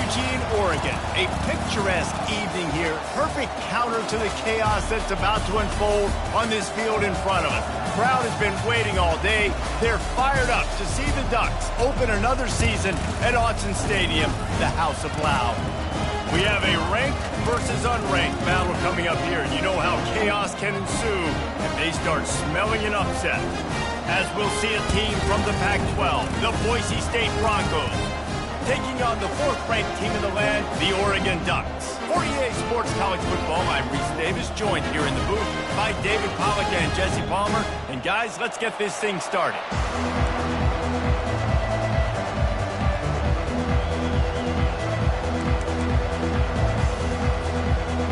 Eugene, Oregon. A picturesque evening here. Perfect counter to the chaos that's about to unfold on this field in front of us. The crowd has been waiting all day. They're fired up to see the Ducks open another season at Autzen Stadium, the House of Loud. We have a ranked versus unranked battle coming up here, and you know how chaos can ensue if they start smelling an upset. As we'll see a team from the Pac-12, the Boise State Broncos, taking on the fourth-ranked team in the land, the Oregon Ducks. For EA Sports College Football, I'm Reese Davis, joined here in the booth by David Pollack and Jesse Palmer. And guys, let's get this thing started.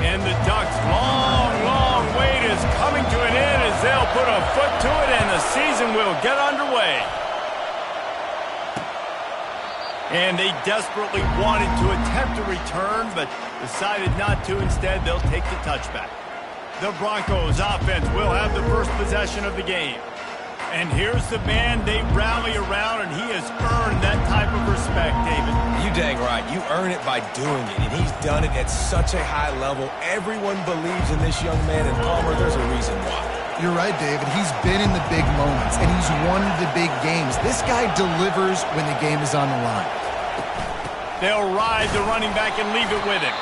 And the Ducks' long wait is coming to an end as they'll put a foot to it and the season will get underway. And they desperately wanted to attempt a return, but decided not to. Instead, they'll take the touchback. The Broncos offense will have the first possession of the game. And here's the man they rally around, and he has earned that type of respect, David. You dang right. You earn it by doing it, and he's done it at such a high level. Everyone believes in this young man, and Palmer, there's a reason why. You're right, David. He's been in the big moments, and he's won the big games. This guy delivers when the game is on the line. They'll ride the running back and leave it with him.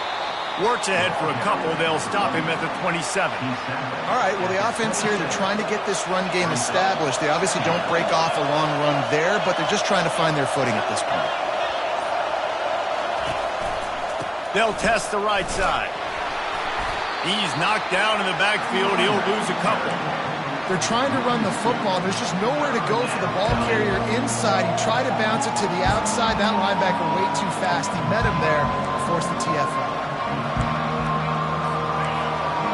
Works ahead for a couple. They'll stop him at the 27. All right, well, the offense here, they're trying to get this run game established. They obviously don't break off a long run there, but they're just trying to find their footing at this point. They'll test the right side. He's knocked down in the backfield. He'll lose a couple. They're trying to run the football. There's just nowhere to go for the ball carrier inside. He tried to bounce it to the outside. That linebacker way too fast. He met him there and forced the TFL.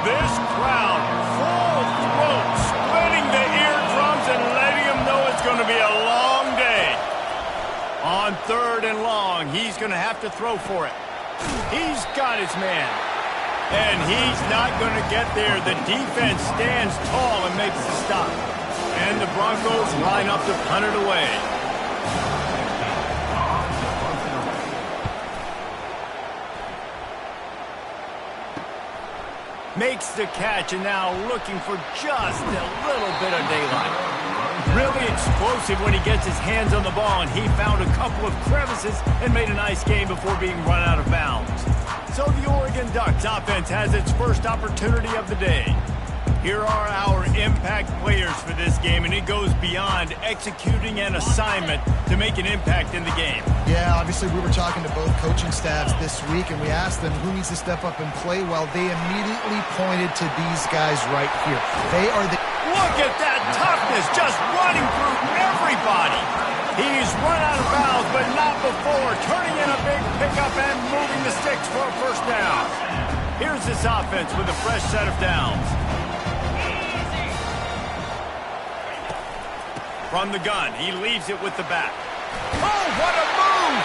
This crowd, full throat, splitting the eardrums and letting them know it's going to be a long day. On 3rd and long, he's going to have to throw for it. He's got his man. And he's not going to get there. The defense stands tall and makes the stop. And the Broncos line up to punt it away. Makes the catch, and now looking for just a little bit of daylight. Really explosive when he gets his hands on the ball, and he found a couple of crevices and made a nice game before being run out of bounds. So the Oregon Ducks offense has its first opportunity of the day. Here are our impact players for this game, and it goes beyond executing an assignment to make an impact in the game. Yeah, obviously we were talking to both coaching staffs this week, and we asked them who needs to step up and play well. They immediately pointed to these guys right here. They are the... Look at that toughness, just running through everybody. He's run out of bounds, but not before, turning in a big pickup and moving the sticks for a first down. Here's this offense with a fresh set of downs. From the gun, he leaves it with the back. Oh, what a move!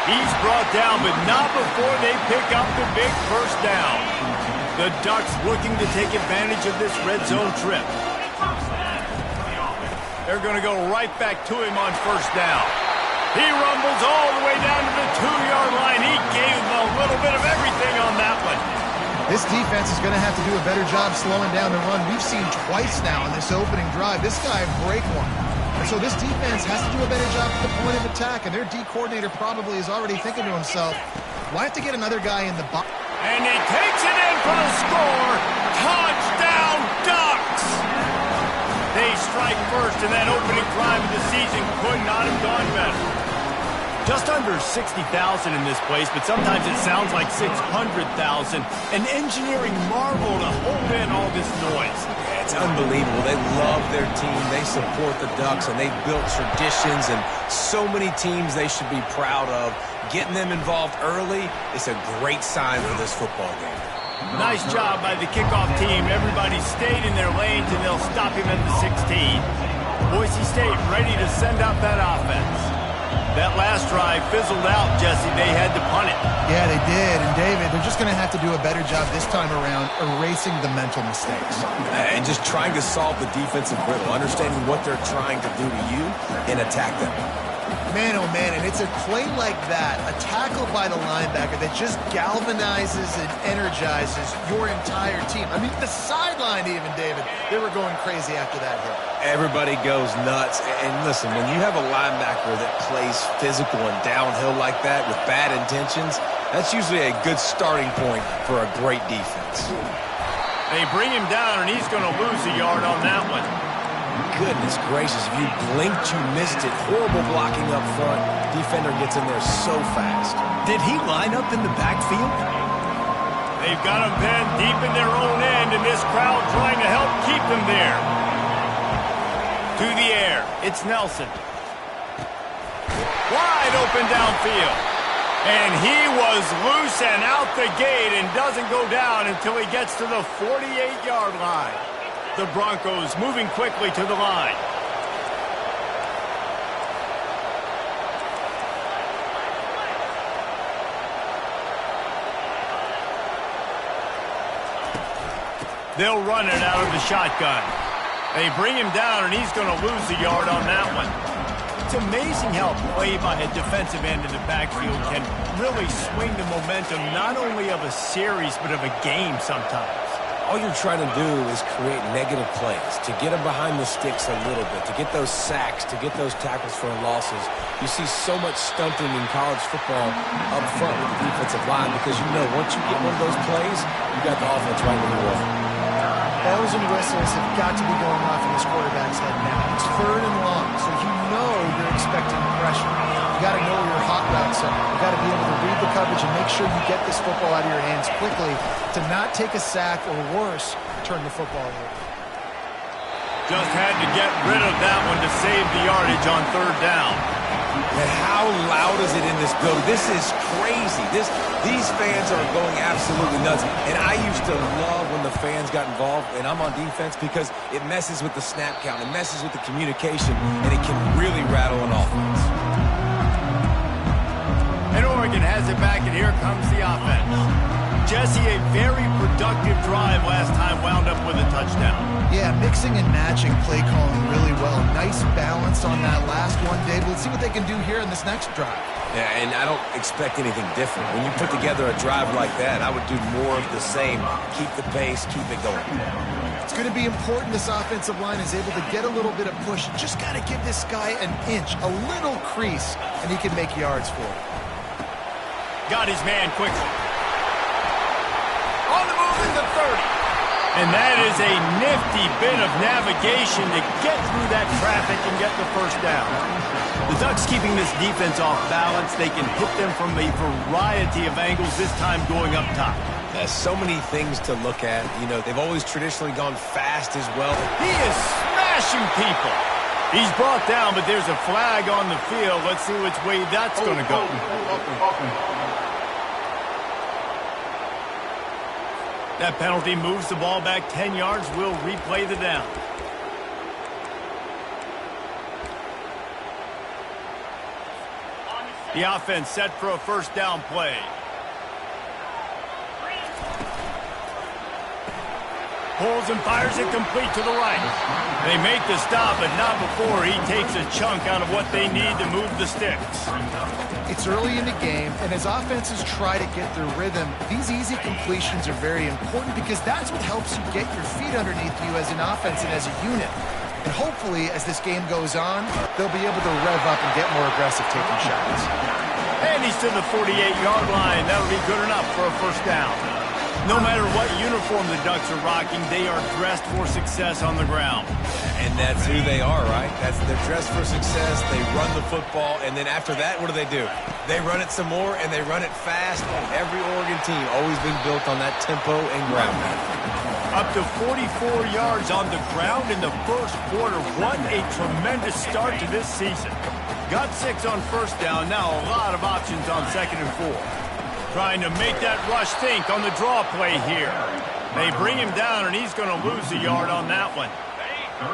He's brought down, but not before they pick up the big first down. The Ducks looking to take advantage of this red zone trip. They're going to go right back to him on first down. He rumbles all the way down to the 2-yard line. He gave him a little bit of everything on that one. This defense is going to have to do a better job slowing down the run. We've seen twice now in this opening drive. This guy break one. And so this defense has to do a better job at the point of attack, and their D coordinator probably is already thinking to himself, well, I have to get another guy in the box. And he takes it in for the score. Touchdown, Ducks! They strike first, and that opening drive of the season could not have gone better. Just under 60,000 in this place, but sometimes it sounds like 600,000. An engineering marvel to hold in all this noise. It's unbelievable. They love their team. They support the Ducks, and they've built traditions and so many teams they should be proud of. Getting them involved early is a great sign for this football game. Nice job by the kickoff team. Everybody stayed in their lanes, and they'll stop him at the 16. Boise State ready to send out that offense. That last drive fizzled out, Jesse. They had to punt it. Yeah, they did. And, David, they're just going to have to do a better job this time around erasing the mental mistakes. And just trying to solve the defensive riddle, understanding what they're trying to do to you and attack them. Man, oh man, and it's a play like that, a tackle by the linebacker that just galvanizes and energizes your entire team. I mean, the sideline even, David, they were going crazy after that hit. Everybody goes nuts. And listen, when you have a linebacker that plays physical and downhill like that with bad intentions, that's usually a good starting point for a great defense. They bring him down, and he's going to lose a yard on that one. Goodness gracious, if you blinked, you missed it. Horrible blocking up front. Defender gets in there so fast. Did he line up in the backfield? They've got him pinned deep in their own end, and this crowd trying to help keep them there. To the air, it's Nelson. Wide open downfield. And he was loose and out the gate and doesn't go down until he gets to the 48-yard line. The Broncos moving quickly to the line. They'll run it out of the shotgun. They bring him down, and he's going to lose a yard on that one. It's amazing how play by a defensive end in the backfield can really swing the momentum not only of a series but of a game sometimes. All you're trying to do is create negative plays, to get them behind the sticks a little bit, to get those sacks, to get those tackles for losses. You see so much stunting in college football up front with the defensive line because you know once you get one of those plays, you got the offense right where you want. Bells and whistles have got to be going off in this quarterback's head now. It's 3rd and long, so you know you're expecting pressure. You got to know where your hot routes are. You got to be able to read the coverage and make sure you get this football out of your hands quickly to not take a sack or worse, turn the football over. Just had to get rid of that one to save the yardage on 3rd down. And how loud is it in this building? This is crazy. These fans are going absolutely nuts. And I used to love when the fans got involved, and I'm on defense, because it messes with the snap count. It messes with the communication, and it can really rattle an offense. And Oregon has it back, and here comes the offense. Jesse, a very productive drive last time, wound up with a touchdown. Yeah, mixing and matching play calling really well. Nice balance on that last one, Dave. Let's see what they can do here in this next drive. Yeah, and I don't expect anything different. When you put together a drive like that, I would do more of the same. Keep the pace, keep it going. It's going to be important this offensive line is able to get a little bit of push. Just got to give this guy an inch, a little crease, and he can make yards for it. Got his man quickly. On the move in the 30. And that is a nifty bit of navigation to get through that traffic and get the first down. The Ducks keeping this defense off balance. They can hit them from a variety of angles, this time going up top. There's so many things to look at. You know, they've always traditionally gone fast as well. He is smashing people. He's brought down, but there's a flag on the field. Let's see which way that's going to go. That penalty moves the ball back 10 yards. We'll replay the down. The offense set for a first down play. Pulls and fires it complete to the right. They make the stop, but not before he takes a chunk out of what they need to move the sticks. It's early in the game, and as offenses try to get their rhythm, these easy completions are very important because that's what helps you get your feet underneath you as an offense and as a unit. And hopefully, as this game goes on, they'll be able to rev up and get more aggressive taking shots. And he's to the 48-yard line. That'll be good enough for a first down. No matter what uniform the Ducks are rocking, they are dressed for success on the ground. And that's who they are, right? They're dressed for success. They run the football, and then after that, what do? They run it some more, and they run it fast. Every Oregon team always been built on that tempo and ground game. Up to 44 yards on the ground in the first quarter. What a tremendous start to this season. Got 6 on first down. Now a lot of options on 2nd and 4. Trying to make that rush think on the draw play here. They bring him down, and he's going to lose a yard on that one.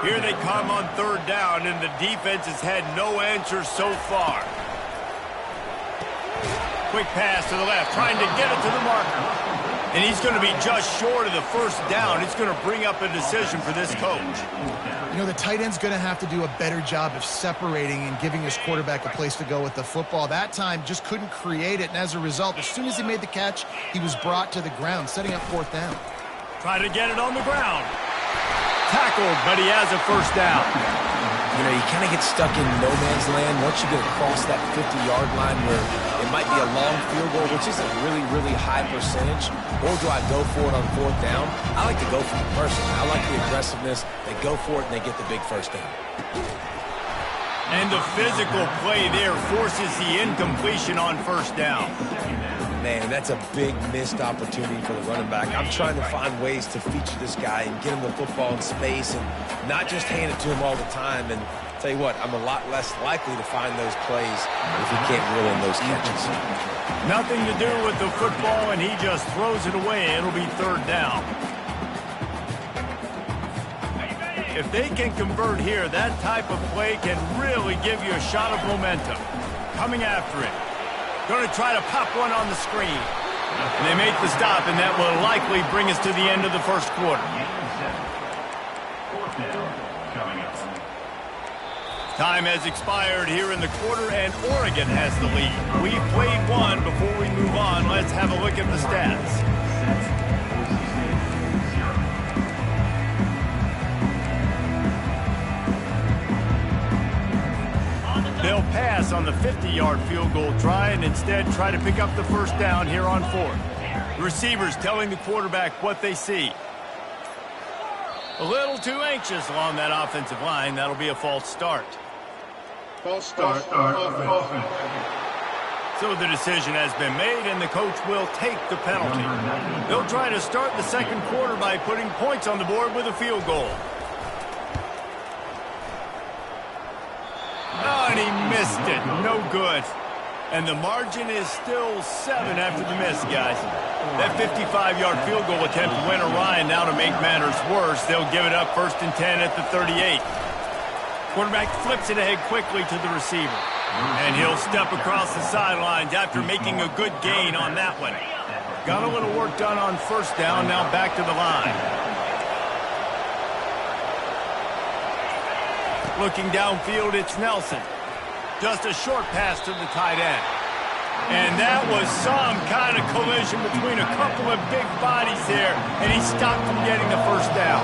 Here they come on 3rd down, and the defense has had no answers so far. Quick pass to the left, trying to get it to the marker. And he's going to be just short of the first down. It's going to bring up a decision for this coach. You know, the tight end's going to have to do a better job of separating and giving his quarterback a place to go with the football. That time just couldn't create it, and as a result, as soon as he made the catch, he was brought to the ground, setting up fourth down. Try to get it on the ground. Tackled, but he has a first down. You know, you kind of get stuck in no man's land once you get across that 50-yard line where it might be a long field goal, which is a really, really high percentage, or do I go for it on fourth down? I like to go for it personally. I like the aggressiveness. They go for it, and they get the big first down. And the physical play there forces the incompletion on first down. Man, that's a big missed opportunity for the running back. I'm trying to find ways to feature this guy and get him the football in space and not just hand it to him all the time. And tell you what, I'm a lot less likely to find those plays if he can't reel in those catches. Nothing to do with the football, and he just throws it away. It'll be third down. If they can convert here, that type of play can really give you a shot of momentum. Coming after it. Going to try to pop one on the screen. And they make the stop, and that will likely bring us to the end of the first quarter. Time has expired here in the quarter, and Oregon has the lead. We've played one. Before we move on, let's have a look at the stats. They'll pass on the 50-yard field goal try and instead try to pick up the first down here on fourth. The receivers telling the quarterback what they see. A little too anxious along that offensive line. That'll be a false start. False start. So the decision has been made, and the coach will take the penalty. They'll try to start the second quarter by putting points on the board with a field goal. Oh, and he missed it. No good. And the margin is still 7 after the miss, guys. That 55-yard field goal attempt went awry, and now to make matters worse, they'll give it up 1st and 10 at the 38. Quarterback flips it ahead quickly to the receiver. And he'll step across the sidelines after making a good gain on that one. Got a little work done on first down, now back to the line. Looking downfield, it's Nelson. Just a short pass to the tight end. And that was some kind of collision between a couple of big bodies there, and he stopped from getting the first down.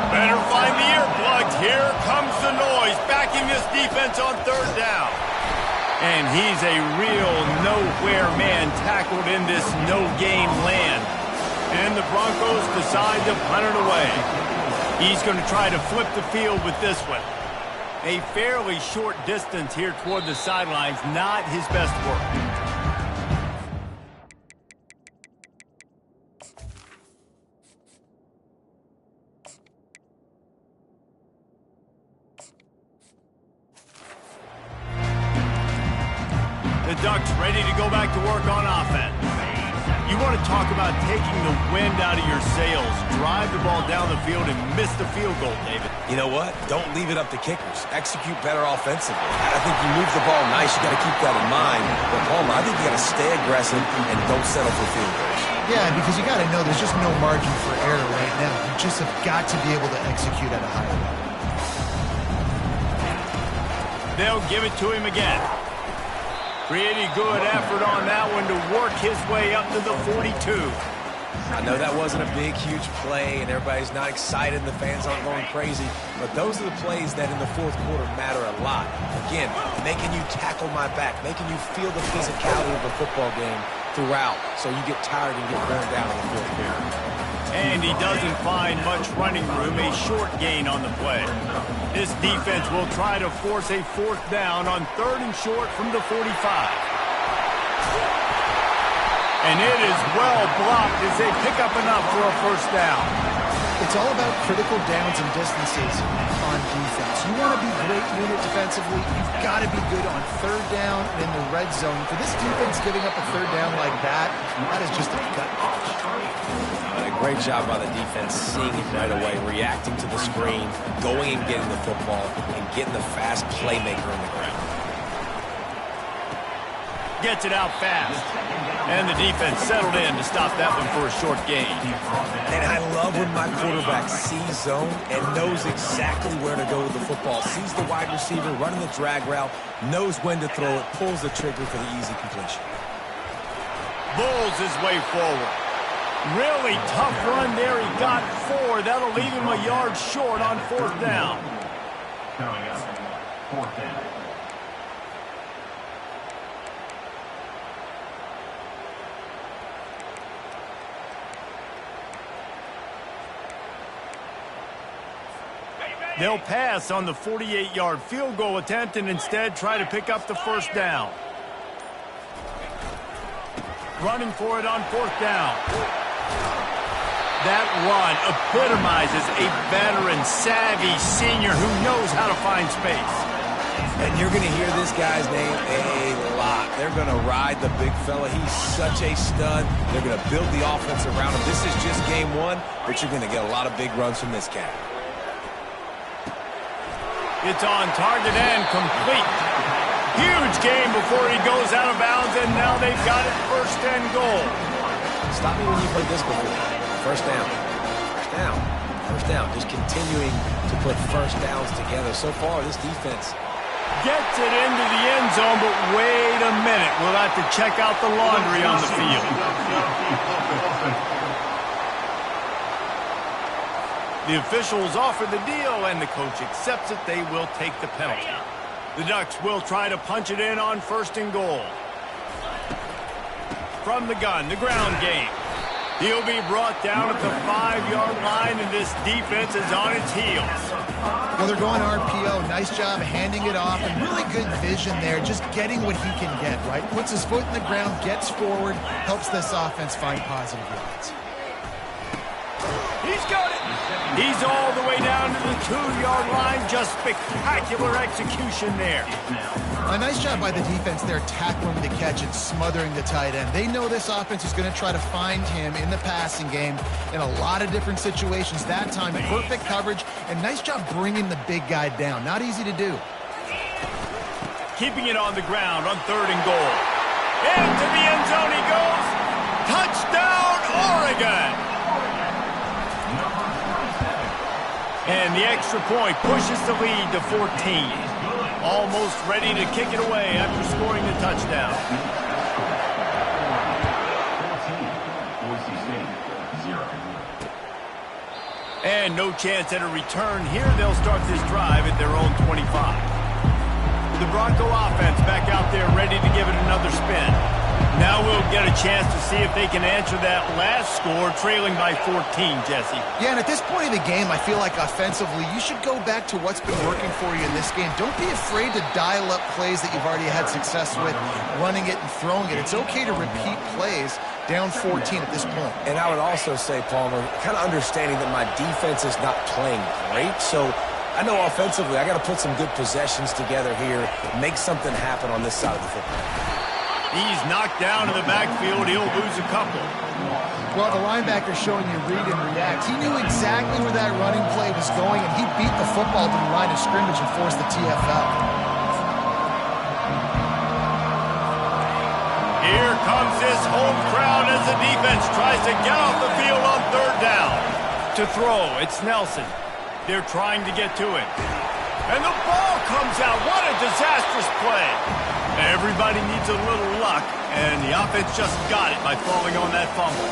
Better find the earplugs. Here comes the noise, backing this defense on third down. And he's a real nowhere man tackled in this no-game land. And the Broncos decide to punt it away. He's going to try to flip the field with this one. A fairly short distance here toward the sidelines, not his best work. The Ducks ready to go back to work on offense. You want to talk about taking the wind out of your sails. Drive the ball down the field and miss the field goal, David. You know what? Don't leave it up to kickers. Execute better offensively. I think you move the ball nice. You got to keep that in mind. But, Palmer, I think you got to stay aggressive and don't settle for field goals. Yeah, because you got to know there's just no margin for error right now. You just have got to be able to execute at a high level. They'll give it to him again. Pretty good effort on that one to work his way up to the 42. I know that wasn't a big, huge play, and everybody's not excited, and the fans aren't going crazy, but those are the plays that in the fourth quarter matter a lot. Again, making you tackle my back, making you feel the physicality of the football game throughout, so you get tired and get worn down in the fourth quarter. And he doesn't find much running room, a short gain on the play. This defense will try to force a fourth down on 3rd and short from the 45. And it is well blocked as they pick up enough for a first down. It's all about critical downs and distances on defense. You want to be great unit defensively, you've got to be good on 3rd down and in the red zone. For this defense giving up a 3rd down like that, that is just a gut punch. A great job by the defense, seeing it right away, reacting to the screen, going and getting the football, and getting the fast playmaker in the ground. Gets it out fast. And the defense settled in to stop that one for a short gain. And I love when my quarterback sees zone and knows exactly where to go with the football. Sees the wide receiver running the drag route, knows when to throw it, pulls the trigger for the easy completion. Bulls his way forward. Really tough run there. He got 4. That'll leave him a yard short on 4th down. Coming up, 4th down. They'll pass on the 48-yard field goal attempt and instead try to pick up the 1st down. Running for it on 4th down. That run epitomizes a veteran, savvy senior who knows how to find space. And you're going to hear this guy's name a lot. They're going to ride the big fella. He's such a stud. They're going to build the offense around him. This is just game 1, but you're going to get a lot of big runs from this cat. It's on target and complete. Huge game before he goes out of bounds, and now they've got it 1st and goal. Stop me when you played this before. 1st down. 1st down. 1st down. Just continuing to put 1st downs together. So far, this defense gets it into the end zone, but wait a minute. We'll have to check out the laundry on the field. The officials offer the deal, and the coach accepts it. They will take the penalty. The Ducks will try to punch it in on 1st and goal. From the gun, the ground game. He'll be brought down at the 5-yard line, and this defense is on its heels. Well, they're going RPO. Nice job handing it off, and really good vision there, just getting what he can get, right? Puts his foot in the ground, gets forward, helps this offense find positive yards. He's got it. He's all the way down to the 2-yard line. Just spectacular execution there. A nice job by the defense there, tackling the catch and smothering the tight end. They know this offense is going to try to find him in the passing game in a lot of different situations. That time, perfect coverage, and nice job bringing the big guy down. Not easy to do. Keeping it on the ground on 3rd and goal. Into the end zone he goes. Touchdown, Oregon! And the extra point pushes the lead to 14. Almost ready to kick it away after scoring the touchdown. Boise State, 0. And no chance at a return here. They'll start this drive at their own 25. The Bronco offense back out there ready to give it another spin. Now we'll get a chance to see if they can answer that last score, trailing by 14, Jesse. Yeah, and at this point of the game, I feel like offensively, you should go back to what's been working for you in this game. Don't be afraid to dial up plays that you've already had success with, running it and throwing it. It's okay to repeat plays down 14 at this point. And I would also say, Palmer, kind of understanding that my defense is not playing great, so I know offensively I got to put some good possessions together here, make something happen on this side of the football. He's knocked down in the backfield. He'll lose a couple. Well, the linebacker's showing you read and react. He knew exactly where that running play was going, and he beat the football to the line of scrimmage and forced the TFL. Here comes this home crowd as the defense tries to get off the field on 3rd down. To throw, it's Nelson. They're trying to get to him. And the ball comes out. What a disastrous play. Everybody needs a little luck, and the offense just got it by falling on that fumble.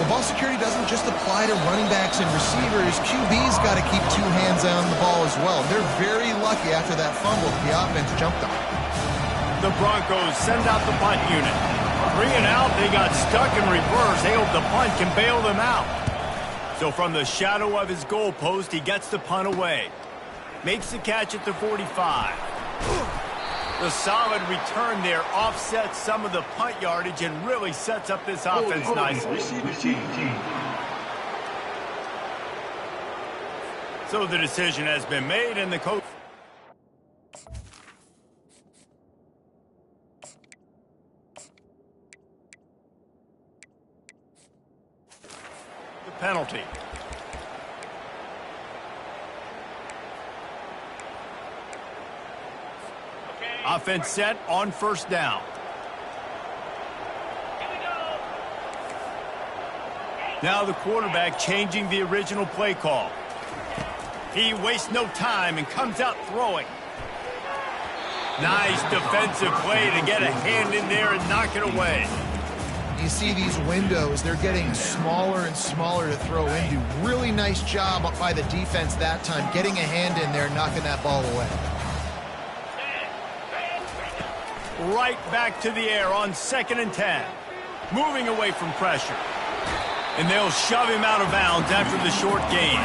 The ball security doesn't just apply to running backs and receivers. QB's got to keep 2 hands on the ball as well. They're very lucky after that fumble that the offense jumped on. The Broncos send out the punt unit. Bring it out. They got stuck in reverse. They hope the punt can bail them out. So from the shadow of his goal post, he gets the punt away. Makes the catch at the 45. The solid return there offsets some of the punt yardage and really sets up this offense nicely. So the decision has been made, and the coach... The penalty. Offense set on 1st down. Now the quarterback changing the original play call. He wastes no time and comes out throwing. Nice defensive play to get a hand in there and knock it away. You see these windows, they're getting smaller and smaller to throw into. Really nice job by the defense that time, getting a hand in there and knocking that ball away. Right back to the air on 2nd and 10. Moving away from pressure. And they'll shove him out of bounds after the short gain.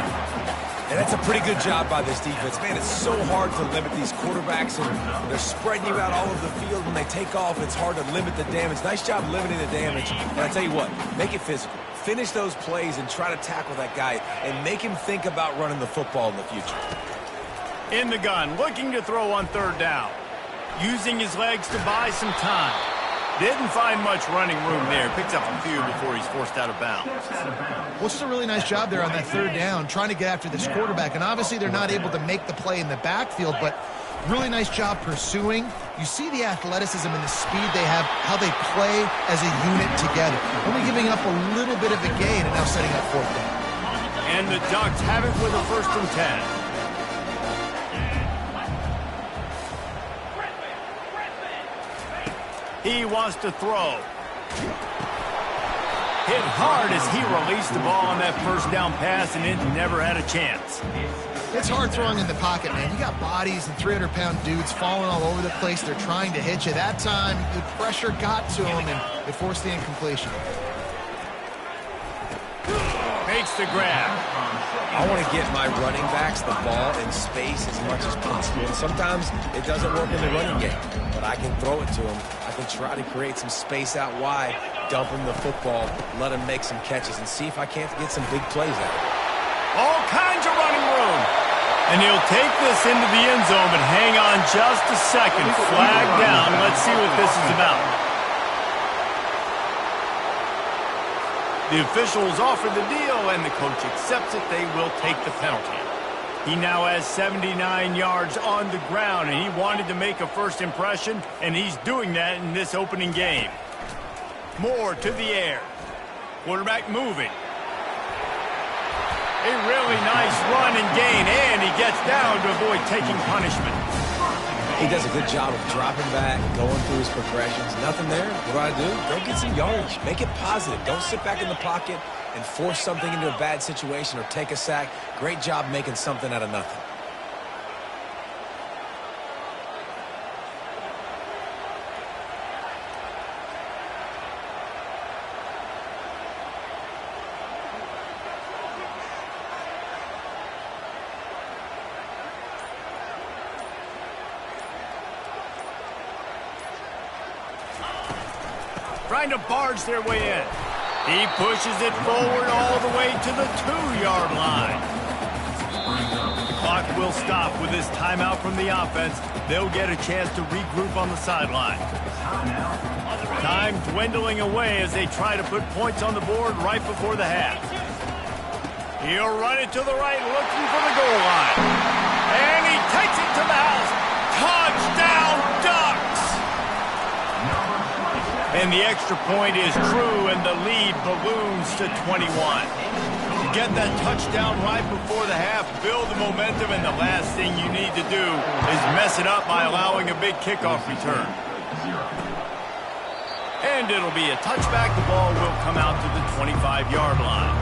And that's a pretty good job by this defense. Man, it's so hard to limit these quarterbacks, and they're spreading you out all over the field. When they take off, it's hard to limit the damage. Nice job limiting the damage. And I tell you what, make it physical. Finish those plays and try to tackle that guy and make him think about running the football in the future. In the gun, looking to throw on 3rd down. Using his legs to buy some time. Didn't find much running room there. Picks up a few before he's forced out of bounds. Well, just a really nice job there on that 3rd down, trying to get after this quarterback. And obviously they're not able to make the play in the backfield, but really nice job pursuing. You see the athleticism and the speed they have, how they play as a unit together. Only giving up a little bit of a gain and now setting up 4th down. And the Ducks have it with a 1st and 10. He wants to throw. Hit hard as he released the ball on that 1st down pass, and it never had a chance. It's hard throwing in the pocket, man. You got bodies and 300-pound dudes falling all over the place. They're trying to hit you. That time, the pressure got to him, and it forced the incompletion. Makes the grab. I want to get my running backs the ball in space as much as possible. And sometimes it doesn't work in the running game, but I can throw it to them. I can try to create some space out wide, dump him the football, let him make some catches, and see if I can't get some big plays out of it. All kinds of running room. And he'll take this into the end zone, but hang on just a second. Flag down. Let's see what this is about. The officials offer the deal, and the coach accepts it. They will take the penalty. He now has 79 yards on the ground, and he wanted to make a first impression, and he's doing that in this opening game. Moore to the air. Quarterback moving. A really nice run and gain, and he gets down to avoid taking punishment. He does a good job of dropping back, going through his progressions. Nothing there. What do? Go get some yardage. Make it positive. Don't sit back in the pocket and force something into a bad situation or take a sack. Great job making something out of nothing. Trying to barge their way in. He pushes it forward all the way to the 2-yard line. The clock will stop with this timeout from the offense. They'll get a chance to regroup on the sideline. Time dwindling away as they try to put points on the board right before the half. He'll run it to the right, looking for the goal line. And he takes it to the house. Touchdown, Ducks! And the extra point is true, and the lead balloons to 21. To get that touchdown right before the half, build the momentum, and the last thing you need to do is mess it up by allowing a big kickoff return. And it'll be a touchback. The ball will come out to the 25-yard line.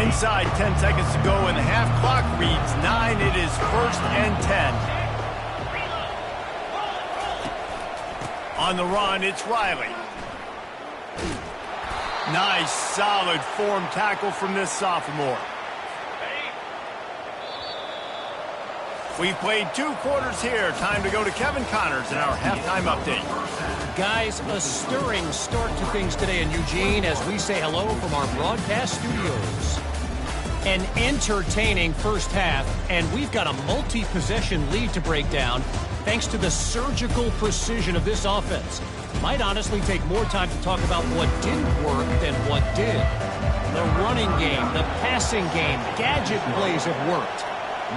Inside 10 seconds to go, and the half clock reads 9. It is 1st and 10. On the run, it's Riley. Nice, solid form tackle from this sophomore. We've played 2 quarters here. Time to go to Kevin Connors in our halftime update. Guys, a stirring start to things today in Eugene as we say hello from our broadcast studios. An entertaining first half, and we've got a multi-possession lead to break down thanks to the surgical precision of this offense. Might honestly take more time to talk about what didn't work than what did. The running game, the passing game, gadget plays have worked.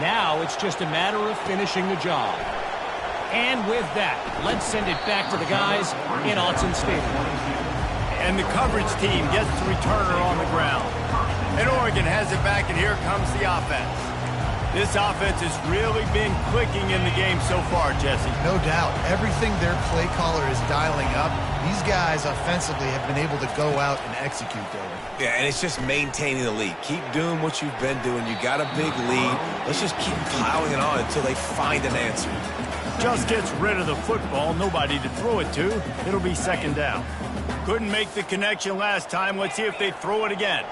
Now it's just a matter of finishing the job. And with that, let's send it back to the guys in Autzen Stadium. And the coverage team gets the returner on the ground. And Oregon has it back, and here comes the offense. This offense has really been clicking in the game so far, Jesse. No doubt. Everything their play caller is dialing up, these guys offensively have been able to go out and execute, David. Yeah, and it's just maintaining the lead. Keep doing what you've been doing. You got a big lead. Let's just keep piling it on until they find an answer. Just gets rid of the football, nobody to throw it to. It'll be second down. Couldn't make the connection last time. Let's see if they throw it again.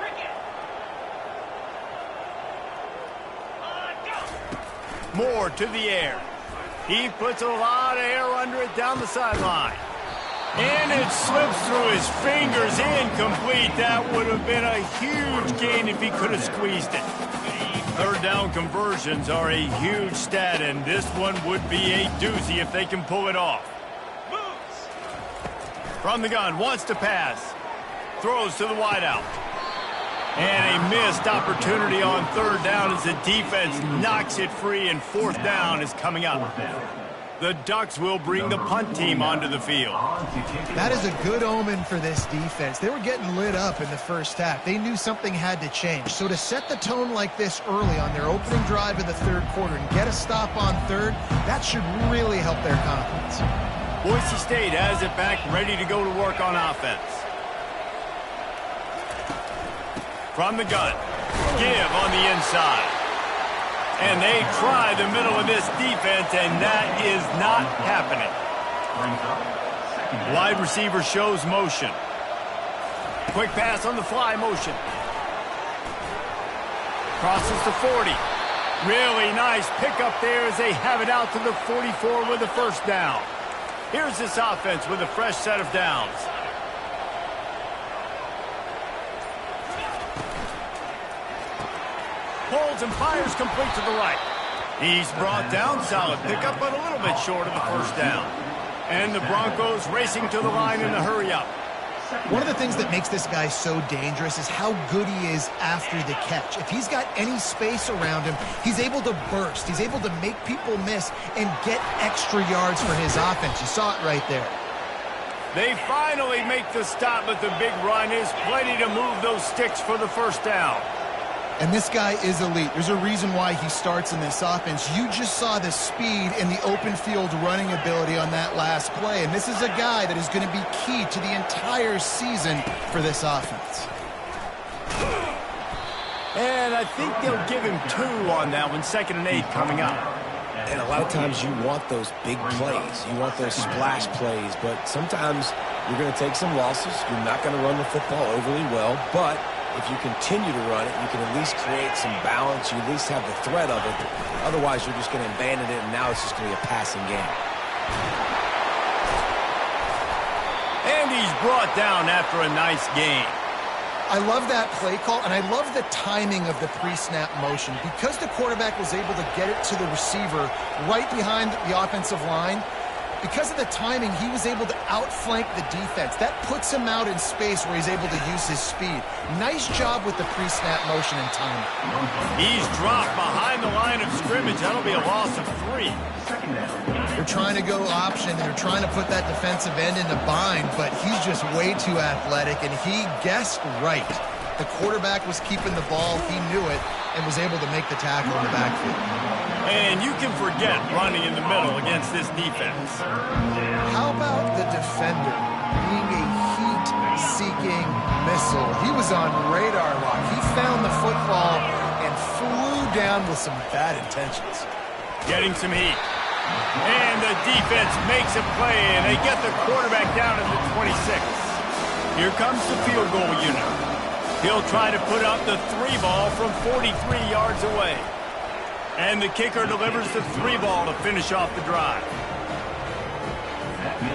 Moore to the air. He puts a lot of air under it down the sideline. And it slips through his fingers, incomplete. That would have been a huge gain if he could have squeezed it. Third down conversions are a huge stat, and this one would be a doozy if they can pull it off. From the gun, wants to pass. Throws to the wideout. And a missed opportunity on third down as the defense knocks it free, and fourth down is coming up. The Ducks will bring the punt team onto the field. That is a good omen for this defense. They were getting lit up in the first half. They knew something had to change. So to set the tone like this early on their opening drive in the third quarter and get a stop on third, that should really help their confidence. Boise State has it back, ready to go to work on offense. From the gun, give on the inside. And they try the middle of this defense, and that is not happening. Wide receiver shows motion. Quick pass on the fly motion. Crosses to 40. Really nice pickup there as they have it out to the 44 with the first down. Here's this offense with a fresh set of downs. Pulls and fires complete to the right. He's brought down, solid pickup, but a little bit short of the first down. And the Broncos racing to the line in the hurry up. One of the things that makes this guy so dangerous is how good he is after the catch. If he's got any space around him, he's able to burst. He's able to make people miss and get extra yards for his offense. You saw it right there. They finally make the stop, but the big run is plenty to move those sticks for the first down. And this guy is elite. There's a reason why he starts in this offense. You just saw the speed and the open field running ability on that last play. And this is a guy that is going to be key to the entire season for this offense. And I think they'll give him 2 on that one. 2nd and 8 coming up. And a lot of times you want those big plays. You want those splash plays. But sometimes you're going to take some losses. You're not going to run the football overly well. But if you continue to run it, you can at least create some balance. You at least have the threat of it. Otherwise, you're just going to abandon it, and now it's just going to be a passing game. And he's brought down after a nice gain. I love that play call, and I love the timing of the pre-snap motion. Because the quarterback was able to get it to the receiver right behind the offensive line, because of the timing, he was able to outflank the defense. That puts him out in space where he's able to use his speed. Nice job with the pre-snap motion and timing. He's dropped behind the line of scrimmage. That'll be a loss of 3. They're trying to go option, and they're trying to put that defensive end in a bind, but he's just way too athletic, and he guessed right. The quarterback was keeping the ball. He knew it and was able to make the tackle in the backfield. And you can forget running in the middle against this defense. How about the defender being a heat-seeking missile? He was on radar lock. He found the football and flew down with some bad intentions. Getting some heat. And the defense makes a play, and they get the quarterback down at the 26. Here comes the field goal unit. He'll try to put up the 3 ball from 43 yards away. And the kicker delivers the 3 ball to finish off the drive.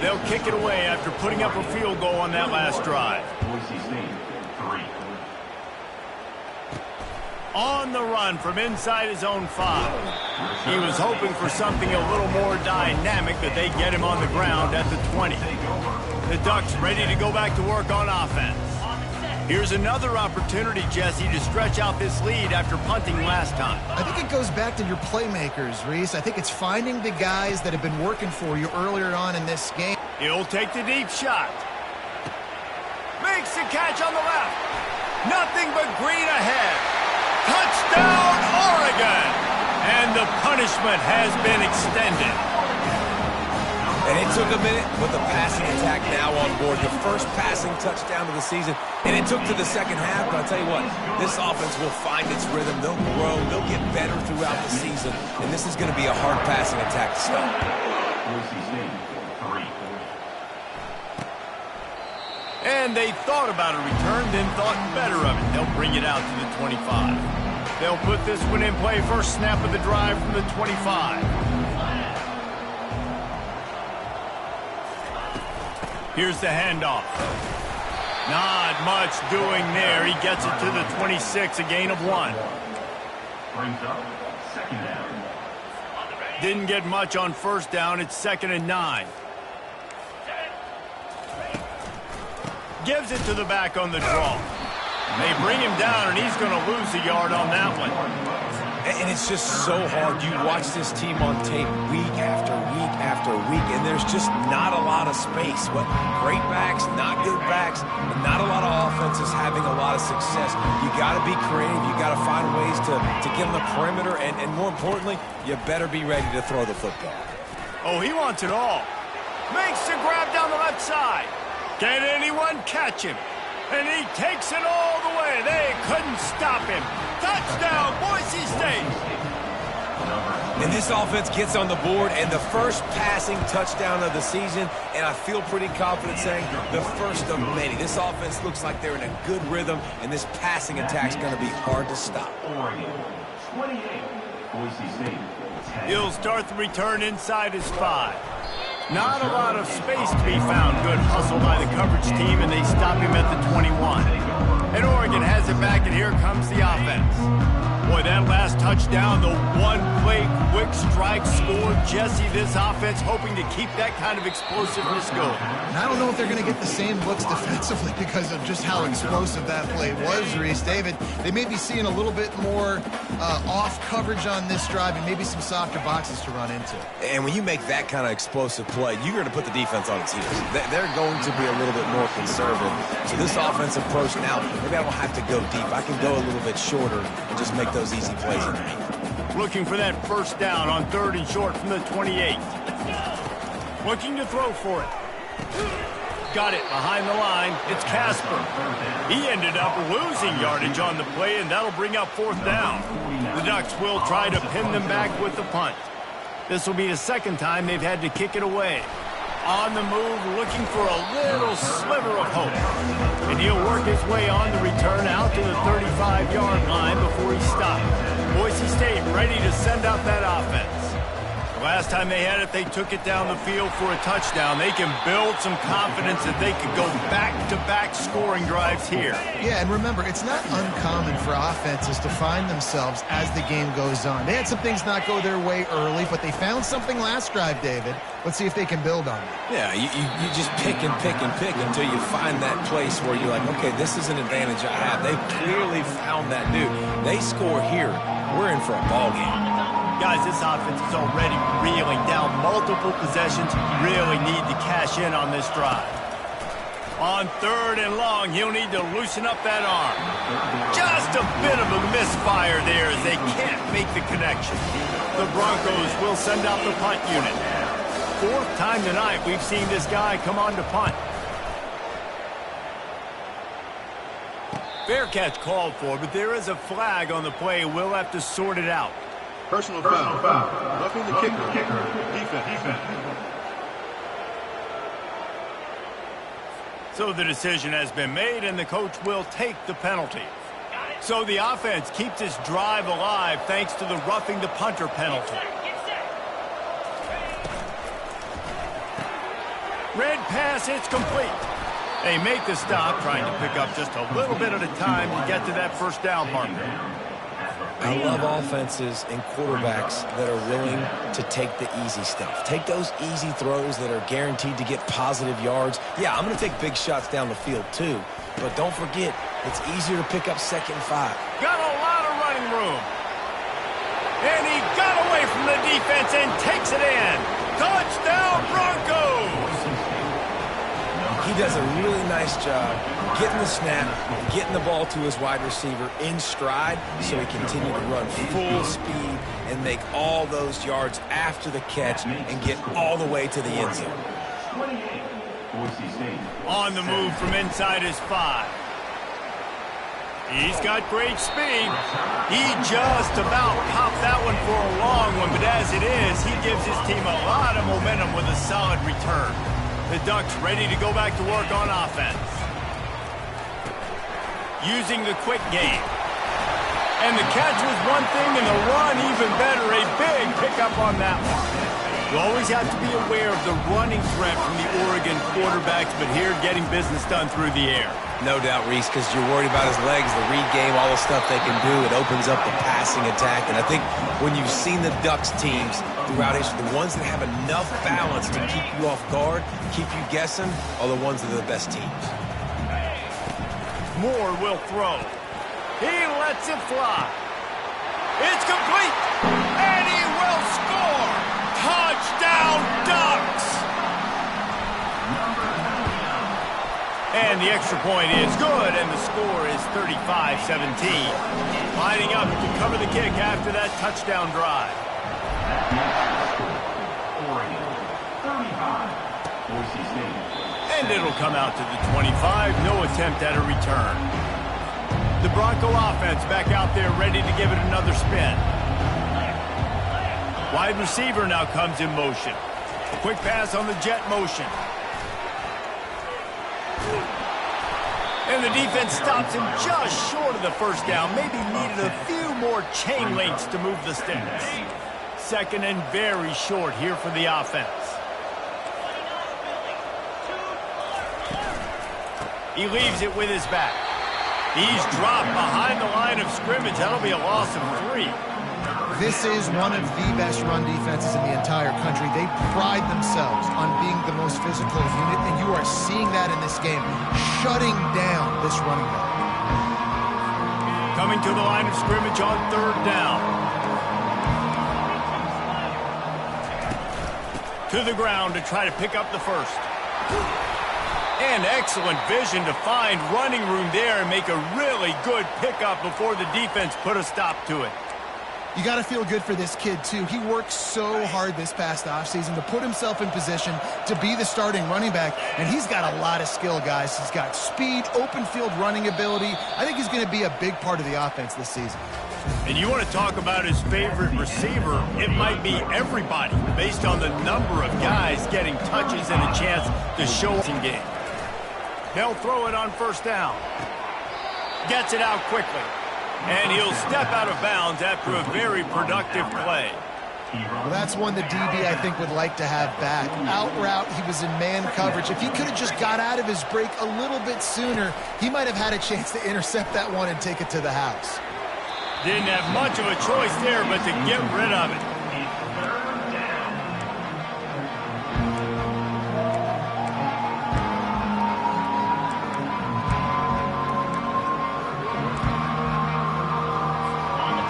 They'll kick it away after putting up a field goal on that last drive. Boise State, 3. On the run from inside his own 5. He was hoping for something a little more dynamic, but they get him on the ground at the 20. The Ducks ready to go back to work on offense. Here's another opportunity, Jesse, to stretch out this lead after punting last time. I think it goes back to your playmakers, Reese. I think it's finding the guys that have been working for you earlier on in this game. He'll take the deep shot. Makes the catch on the left. Nothing but green ahead. Touchdown, Oregon! And the punishment has been extended. And it took a minute, but the passing attack now on board. The first passing touchdown of the season, and it took to the second half. But I'll tell you what, this offense will find its rhythm. They'll grow. They'll get better throughout the season. And this is going to be a hard passing attack to stop. And they thought about a return, then thought better of it. They'll bring it out to the 25. They'll put this one in play. First snap of the drive from the 25. Here's the handoff. Not much doing there. He gets it to the 26, a gain of 1. Brings up second down. Didn't get much on first down. It's 2nd and 9. Gives it to the back on the draw. They bring him down, and he's going to lose a yard on that one. And it's just so hard. You watch this team on tape week after week after week, and there's just not a lot of space. What great backs, not good backs, and not a lot of offenses having a lot of success. You got to be creative. You got to find ways to get on the perimeter, and more importantly, you better be ready to throw the football. Oh, he wants it all. Makes the grab down the left side. Can anyone catch him? And he takes it all the way. They couldn't stop him. Touchdown, Boise State. And this offense gets on the board, and the first passing touchdown of the season, and I feel pretty confident saying the first of many. This offense looks like they're in a good rhythm, and this passing attack's going to be hard to stop. Oregon, 28. Boise State, 10. He'll start the return inside his 5. Not a lot of space to be found. Good hustle by the coverage team, and they stop him at the 21. And Oregon has it back, and here comes the offense. Boy, that last touchdown, the one-play quick strike score. Jesse, this offense hoping to keep that kind of explosiveness going. And I don't know if they're going to get the same looks defensively because of just how explosive that play was, Reese. David, they may be seeing a little bit more off coverage on this drive and maybe some softer boxes to run into. And when you make that kind of explosive play, you're going to put the defense on its heels. They're going to be a little bit more conservative. So this offensive approach now, maybe I don't have to go deep. I can go a little bit shorter and just make those easy plays underneath. Looking for that first down on 3rd and short from the 28. Looking to throw for it. Got it behind the line. It's Casper. He ended up losing yardage on the play, and that'll bring up 4th down. The Ducks will try to pin them back with the punt. This will be the second time they've had to kick it away. On the move, looking for a little sliver of hope. And he'll work his way on the return out to the 35-yard line before he stopped. Boise State ready to send out that offense. Last time they had it, they took it down the field for a touchdown. They can build some confidence that they could go back-to-back scoring drives here. Yeah, and remember, it's not uncommon for offenses to find themselves as the game goes on. They had some things not go their way early, but they found something last drive, David. Let's see if they can build on it. Yeah, you just pick and pick and pick until you find that place where you're like, okay, this is an advantage I have. They clearly found that dude. They score here. We're in for a ball game. Guys, this offense is already reeling down multiple possessions. Really need to cash in on this drive. On 3rd and long, he'll need to loosen up that arm. Just a bit of a misfire there as they can't make the connection. The Broncos will send out the punt unit. 4th time tonight we've seen this guy come on to punt. Fair catch called for, but there is a flag on the play. We'll have to sort it out. Personal foul. Roughing the kicker. Defense. So the decision has been made, and the coach will take the penalty. So the offense keeps this drive alive thanks to the roughing the punter penalty. Red pass, it's complete. They make the stop, trying to pick up just a little bit at a time to get to that first down marker. I love offenses and quarterbacks that are willing to take the easy stuff. Take those easy throws that are guaranteed to get positive yards. Yeah, I'm going to take big shots down the field too, but don't forget, It's easier to pick up 2nd and 5. Got a lot of running room. And he got away from the defense and takes it in. Touchdown, Broncos! He does a really nice job getting the snap, getting the ball to his wide receiver in stride so he continued to run full speed and make all those yards after the catch and get all the way to the end zone. 28, Boise State. On the move from inside his 5. He's got great speed. He just about popped that one for a long one, but as it is, he gives his team a lot of momentum with a solid return. The Ducks ready to go back to work on offense. Using the quick game. And the catch was one thing, and the run even better. A big pickup on that one. You always have to be aware of the running threat from the Oregon quarterbacks, but here getting business done through the air. No doubt, Reese, because you're worried about his legs, the read game, all the stuff they can do. It opens up the passing attack. And I think when you've seen the Ducks teams throughout history, the ones that have enough balance to keep you off guard, keep you guessing, are the ones that are the best teams. Moore will throw. He lets it fly. It's complete. And he will score. Touchdown, Ducks! And the extra point is good, and the score is 35-17. Lining up to cover the kick after that touchdown drive. Oregon, 35, Boise State. And it'll come out to the 25. No attempt at a return. The Bronco offense back out there ready to give it another spin. Wide receiver now comes in motion. Quick pass on the jet motion. And the defense stops him just short of the first down. Maybe needed a few more chain links to move the sticks. 2nd and very short here for the offense. He leaves it with his back. He's dropped behind the line of scrimmage. That'll be a loss of 3. This is one of the best run defenses in the entire country. They pride themselves on being the most physical unit, and you are seeing that in this game, shutting down this running back. Coming to the line of scrimmage on 3rd down. To the ground to try to pick up the first. And excellent vision to find running room there and make a really good pickup before the defense put a stop to it. You got to feel good for this kid, too. He worked so hard this past offseason to put himself in position to be the starting running back, and he's got a lot of skill, guys. He's got speed, open field running ability. I think he's going to be a big part of the offense this season. And you want to talk about his favorite receiver, it might be everybody based on the number of guys getting touches and a chance to show up in game. They'll throw it on 1st down. Gets it out quickly. And he'll step out of bounds after a very productive play. Well, that's one the DB, I think, would like to have back. Out route, he was in man coverage. If he could have just got out of his break a little bit sooner, he might have had a chance to intercept that one and take it to the house. Didn't have much of a choice there, but to get rid of it.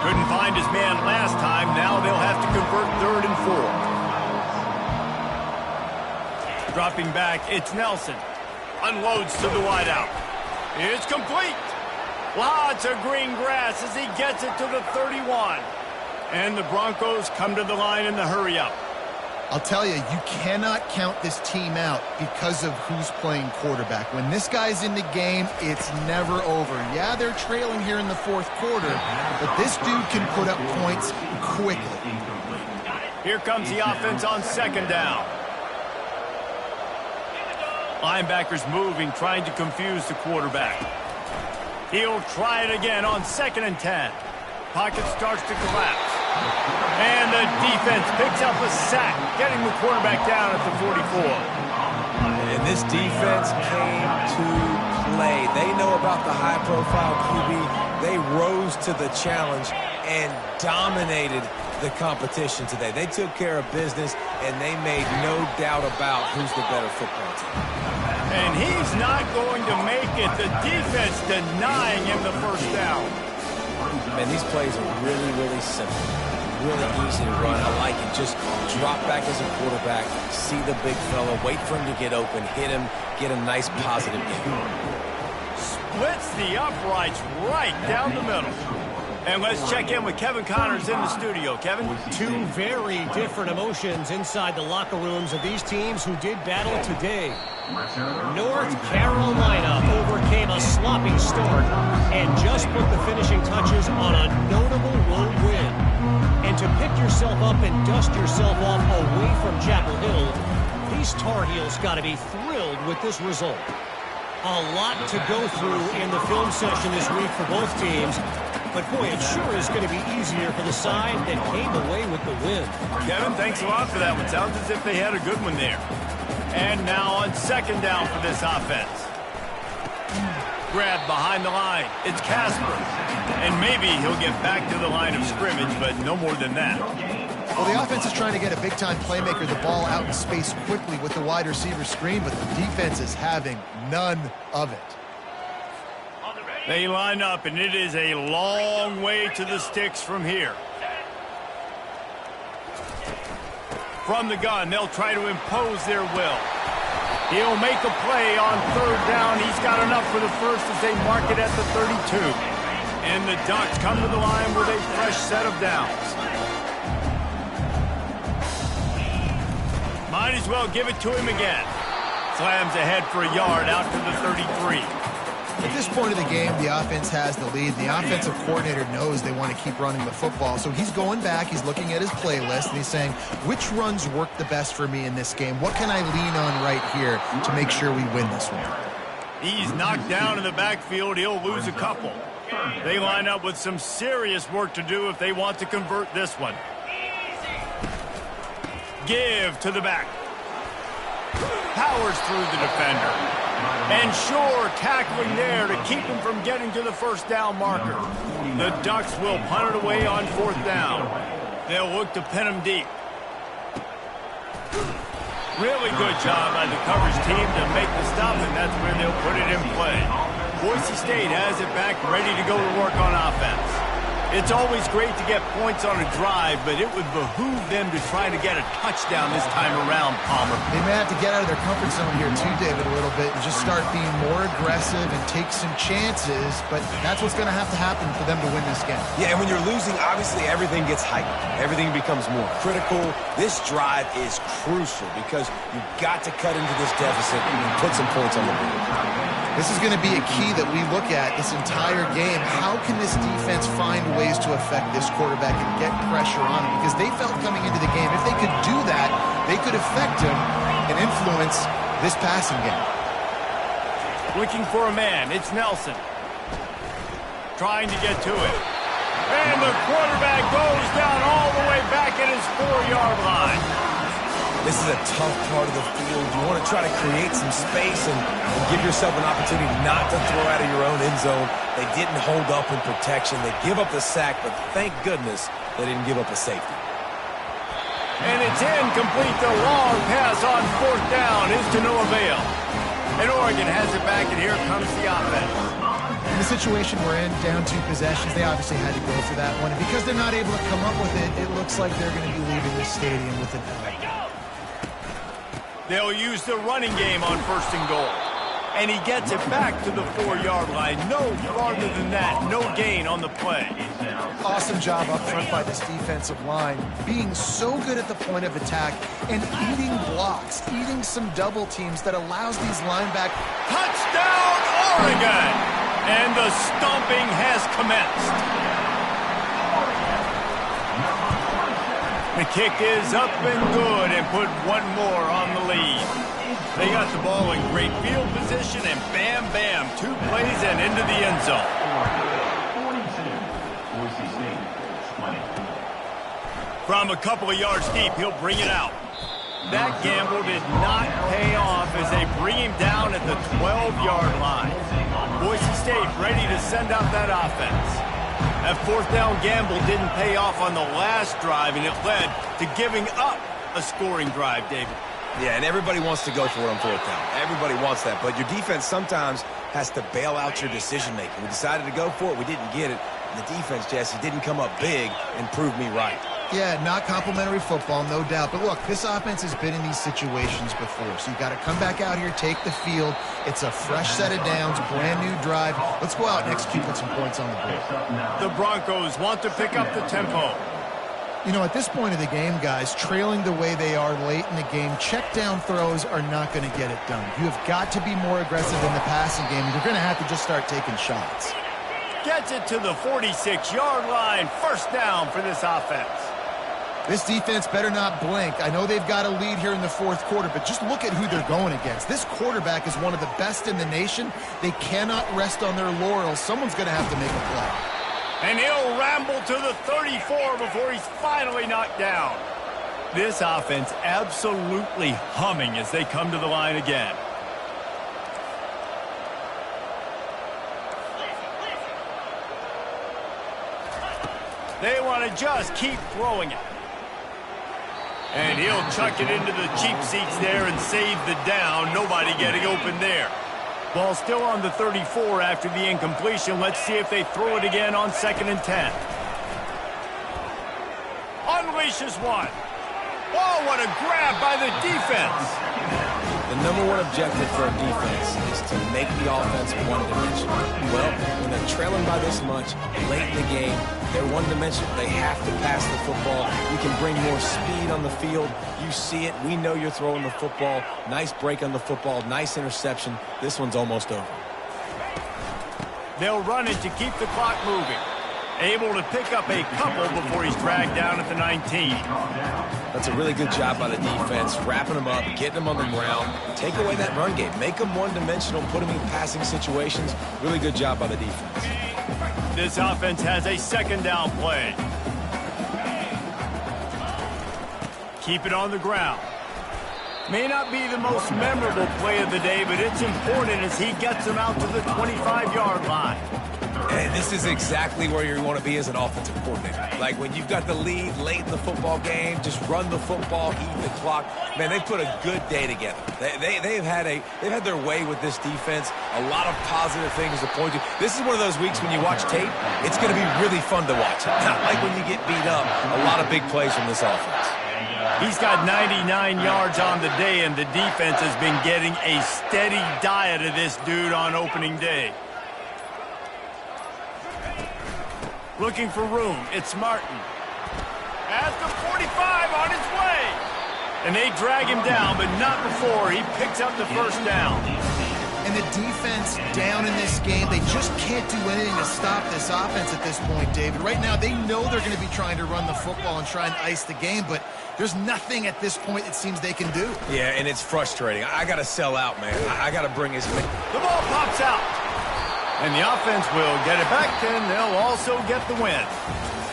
Couldn't find his man last time. Now they'll have to convert 3rd and 4. Dropping back, it's Nelson. Unloads to the wideout. It's complete. Lots of green grass as he gets it to the 31. And the Broncos come to the line in the hurry-up. I'll tell you, you cannot count this team out because of who's playing quarterback. When this guy's in the game, it's never over. Yeah, they're trailing here in the 4th quarter, but this dude can put up points quickly. Here comes the offense on 2nd down. Linebackers moving, trying to confuse the quarterback. He'll try it again on 2nd and 10. Pocket starts to collapse. And the defense picks up a sack, getting the quarterback down at the 44. And this defense came to play. They know about the high-profile QB. They rose to the challenge and dominated the competition today. They took care of business, and they made no doubt about who's the better football team. And he's not going to make it. The defense denying him the first down. Man, these plays are really, really simple. Really easy to run. I like it. Just drop back as a quarterback, see the big fella, wait for him to get open, hit him, get a nice positive gain. Splits the uprights right down the middle. And let's check in with Kevin Connors in the studio. Kevin? Two very different emotions inside the locker rooms of these teams who did battle today. North Carolina overcame a sloppy start and just put the finishing touches on a notable road win. And to pick yourself up and dust yourself off away from Chapel Hill, these Tar Heels got to be thrilled with this result. A lot to go through in the film session this week for both teams, but boy, it sure is going to be easier for the side that came away with the win. Kevin, thanks a lot for that one. Sounds as if they had a good one there. And now on second down for this offense. Grab behind the line. It's Casper. And maybe he'll get back to the line of scrimmage, but no more than that. Well, the offense is trying to get a big-time playmaker the ball out in space quickly with the wide receiver screen, but the defense is having none of it. They line up, and it is a long way to the sticks from here. From the gun, they'll try to impose their will. He'll make a play on third down. He's got enough for the first as they mark it at the 32. And the Ducks come to the line with a fresh set of downs. Might as well give it to him again. Slams ahead for a yard out to the 33. At this point of the game, the offense has the lead. The offensive coordinator knows they want to keep running the football. So he's going back, he's looking at his playlist, and he's saying, which runs work the best for me in this game? What can I lean on right here to make sure we win this one? He's knocked down in the backfield. He'll lose a couple. They line up with some serious work to do if they want to convert this one. Give to the back. Powers through the defender. And Shore tackling there to keep him from getting to the first down marker. The Ducks will punt it away on fourth down. They'll look to pin him deep. Really good job by the coverage team to make the stop, and that's where they'll put it in play. Boise State has it back, ready to go to work on offense. It's always great to get points on a drive, but it would behoove them to try to get a touchdown this time around, Palmer. They may have to get out of their comfort zone here too, David, a little bit and just start being more aggressive and take some chances, but that's what's going to have to happen for them to win this game. Yeah, and when you're losing, obviously everything gets heightened. Everything becomes more critical. This drive is crucial because you've got to cut into this deficit and put some points on the board. This is going to be a key that we look at this entire game. How can this defense find ways to affect this quarterback and get pressure on him? Because they felt coming into the game, if they could do that, they could affect him and influence this passing game. Looking for a man. It's Nelson. Trying to get to it. And the quarterback goes down all the way back at his 4-yard line. This is a tough part of the field. You want to try to create some space and give yourself an opportunity not to throw out of your own end zone. They didn't hold up in protection. They give up the sack, but thank goodness they didn't give up a safety. And it's incomplete. The long pass on fourth down is to no avail. And Oregon has it back, and here comes the offense. In the situation we're in, down 2 possessions, they obviously had to go for that one. And because they're not able to come up with it, it looks like they're going to be leaving this stadium with an L. They'll use the running game on first and goal. And he gets it back to the 4-yard line. No farther than that. No gain on the play. Awesome job up front by this defensive line, being so good at the point of attack and eating blocks, eating some double teams that allows these linebackers. Touchdown, Oregon! And the stomping has commenced. The kick is up and good and put one more on the lead. They got the ball in great field position and bam, bam, 2 plays and into the end zone. 42, Boise State, 20. From a couple of yards deep, he'll bring it out. That gamble did not pay off as they bring him down at the 12-yard line. Boise State ready to send out that offense. That fourth down gamble didn't pay off on the last drive, and it led to giving up a scoring drive, David. Yeah, and everybody wants to go for it on fourth down. Everybody wants that, but your defense sometimes has to bail out your decision-making. We decided to go for it. We didn't get it. And the defense, Jesse, didn't come up big and prove me right. Yeah, not complimentary football, no doubt. But look, this offense has been in these situations before. So you got to come back out here, take the field. It's a fresh set of downs, brand new drive. Let's go out and execute with some points on the board. The Broncos want to pick up the tempo. You know, at this point of the game, guys, trailing the way they are late in the game, check down throws are not going to get it done. You have got to be more aggressive in the passing game. You're going to have to just start taking shots. Gets it to the 46-yard line. First down for this offense. This defense better not blink. I know they've got a lead here in the fourth quarter, but just look at who they're going against. This quarterback is one of the best in the nation. They cannot rest on their laurels. Someone's going to have to make a play. And he'll ramble to the 34 before he's finally knocked down. This offense absolutely humming as they come to the line again. They want to just keep throwing it. And he'll chuck it into the cheap seats there and save the down. Nobody getting open there. Ball still on the 34 after the incompletion. Let's see if they throw it again on 2nd and 10. Unleashes one. Oh, what a grab by the defense. The number one objective for a defense is to make the offense one-dimensional. Well, when they're trailing by this much, late in the game, they're one-dimensional. They have to pass the football. You can bring more speed on the field. You see it. We know you're throwing the football. Nice break on the football. Nice interception. This one's almost over. They'll run it to keep the clock moving. Able to pick up a couple before he's dragged down at the 19. That's a really good job by the defense, wrapping them up, getting them on the ground. Take away that run game. Make them one-dimensional, put them in passing situations. Really good job by the defense. This offense has a 2nd down play. Keep it on the ground. May not be the most memorable play of the day, but it's important as he gets them out to the 25-yard line. And this is exactly where you want to be as an offensive coordinator. Like when you've got the lead late in the football game, just run the football, eat the clock. Man, they've put a good day together. They've had their way with this defense. A lot of positive things to point to. This is one of those weeks when you watch tape, it's going to be really fun to watch. Not like when you get beat up, a lot of big plays from this offense. He's got 99 yards on the day, and the defense has been getting a steady diet of this dude on opening day. Looking for room. It's Martin. At the 45 on his way. And they drag him down, but not before he picks up the first down. And the defense down in this game, they just can't do anything to stop this offense at this point, David. Right now, they know they're going to be trying to run the football and try and ice the game, but there's nothing at this point it seems they can do. Yeah, and it's frustrating. I got to sell out, man. I got to bring his... The ball pops out. And the offense will get it back, and they'll also get the win.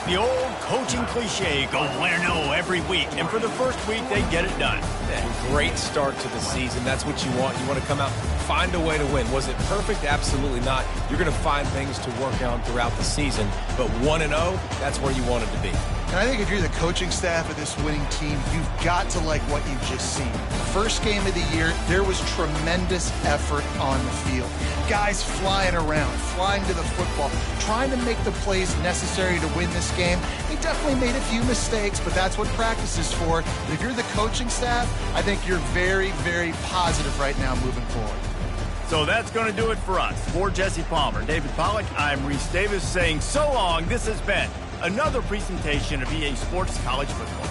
The old coaching cliche, go win-no every week. And for the first week, they get it done. Yeah, great start to the season. That's what you want. You want to come out, find a way to win. Was it perfect? Absolutely not. You're going to find things to work on throughout the season. But 1-0, that's where you want it to be. And I think if you're the coaching staff of this winning team, you've got to like what you've just seen. First game of the year, there was tremendous effort on the field. Guys flying around, flying to the football, trying to make the plays necessary to win this game. They definitely made a few mistakes, but that's what practice is for. If you're the coaching staff, I think you're very, very positive right now moving forward. So that's going to do it for us. For Jesse Palmer, David Pollack, I'm Reese Davis saying so long. This has been another presentation of EA Sports College Football.